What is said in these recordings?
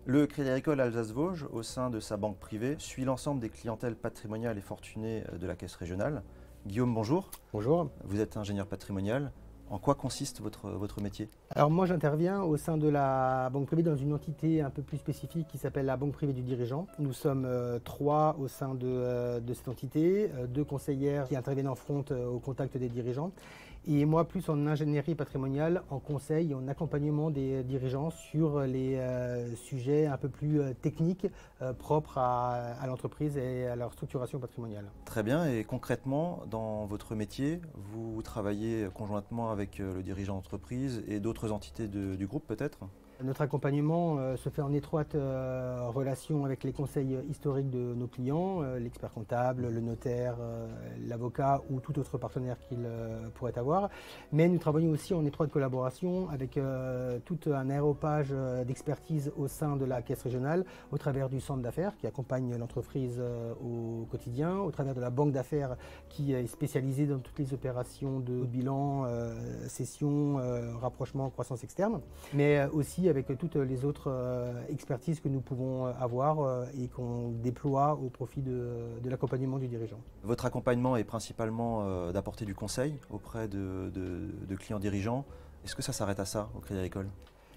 Le Crédit Agricole Alsace-Vosges, au sein de sa banque privée, suit l'ensemble des clientèles patrimoniales et fortunées de la Caisse régionale. Guillaume, bonjour. Bonjour. Vous êtes ingénieur patrimonial. En quoi consiste votre métier? Alors moi j'interviens au sein de la banque privée dans une entité un peu plus spécifique qui s'appelle la banque privée du dirigeant. Nous sommes trois au sein de cette entité, deux conseillères qui interviennent en front au contact des dirigeants et moi plus en ingénierie patrimoniale, en conseil et en accompagnement des dirigeants sur les sujets un peu plus techniques propres à l'entreprise et à leur structuration patrimoniale. Très bien, et concrètement, dans votre métier, vous travaillez conjointement avec le dirigeant d'entreprise et d'autres entités du groupe peut-être? Notre accompagnement se fait en étroite relation avec les conseils historiques de nos clients, l'expert comptable, le notaire, l'avocat ou tout autre partenaire qu'il pourrait avoir. Mais nous travaillons aussi en étroite collaboration avec tout un aéropage d'expertise au sein de la caisse régionale, au travers du centre d'affaires qui accompagne l'entreprise au quotidien, au travers de la banque d'affaires qui est spécialisée dans toutes les opérations de bilan, cession, rapprochement, croissance externe, mais aussi avec toutes les autres expertises que nous pouvons avoir et qu'on déploie au profit de l'accompagnement du dirigeant. Votre accompagnement est principalement d'apporter du conseil auprès de clients dirigeants. Est-ce que ça s'arrête à ça au Crédit Agricole?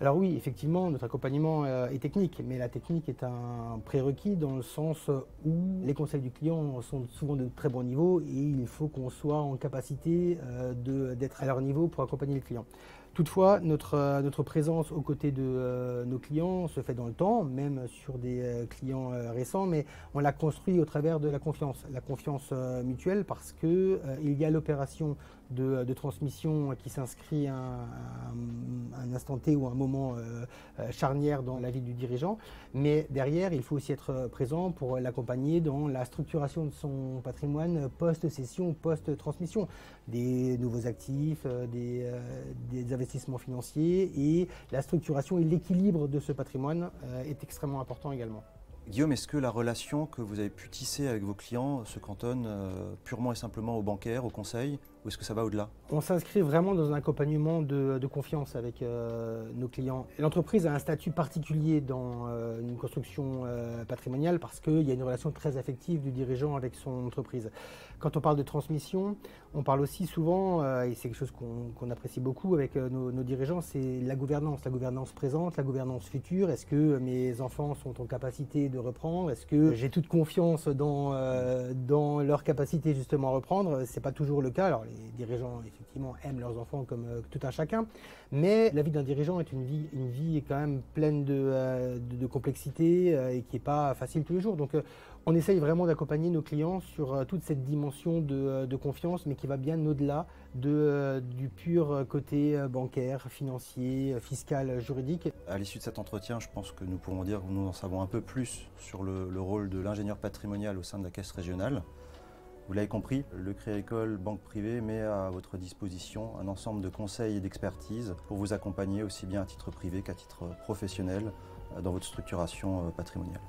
Alors oui, effectivement, notre accompagnement est technique, mais la technique est un prérequis dans le sens où les conseils du client sont souvent de très bon niveau et il faut qu'on soit en capacité d'être à leur niveau pour accompagner le client. Toutefois, notre présence aux côtés de nos clients se fait dans le temps, même sur des clients récents, mais on l'a construit au travers de la confiance mutuelle parce qu'il y a l'opération de transmission qui s'inscrit à un instant T ou un moment charnière dans la vie du dirigeant, mais derrière, il faut aussi être présent pour l'accompagner dans la structuration de son patrimoine post-cession, post-transmission, des nouveaux actifs, des investissements financiers, et la structuration et l'équilibre de ce patrimoine est extrêmement important également. Guillaume, est-ce que la relation que vous avez pu tisser avec vos clients se cantonne purement et simplement aux bancaires, aux conseils, ou est-ce que ça va au-delà? On s'inscrit vraiment dans un accompagnement de confiance avec nos clients. L'entreprise a un statut particulier dans une construction patrimoniale parce qu'il y a une relation très affective du dirigeant avec son entreprise. Quand on parle de transmission, on parle aussi souvent, et c'est quelque chose qu'on apprécie beaucoup avec nos dirigeants, c'est la gouvernance présente, la gouvernance future. Est-ce que mes enfants sont en capacité de reprendre? Est-ce que j'ai toute confiance dans leur capacité justement à reprendre? C'est pas toujours le cas. Alors les dirigeants effectivement aiment leurs enfants comme tout un chacun, mais la vie d'un dirigeant est une vie quand même pleine de complexité et qui n'est pas facile tous les jours. Donc on essaye vraiment d'accompagner nos clients sur toute cette dimension de confiance, mais qui va bien au-delà du pur côté bancaire, financier, fiscal, juridique. À l'issue de cet entretien, je pense que nous pourrons dire que nous en savons un peu plus sur le rôle de l'ingénieur patrimonial au sein de la Caisse régionale. Vous l'avez compris, le Crédit Agricole Banque Privée met à votre disposition un ensemble de conseils et d'expertise pour vous accompagner aussi bien à titre privé qu'à titre professionnel dans votre structuration patrimoniale.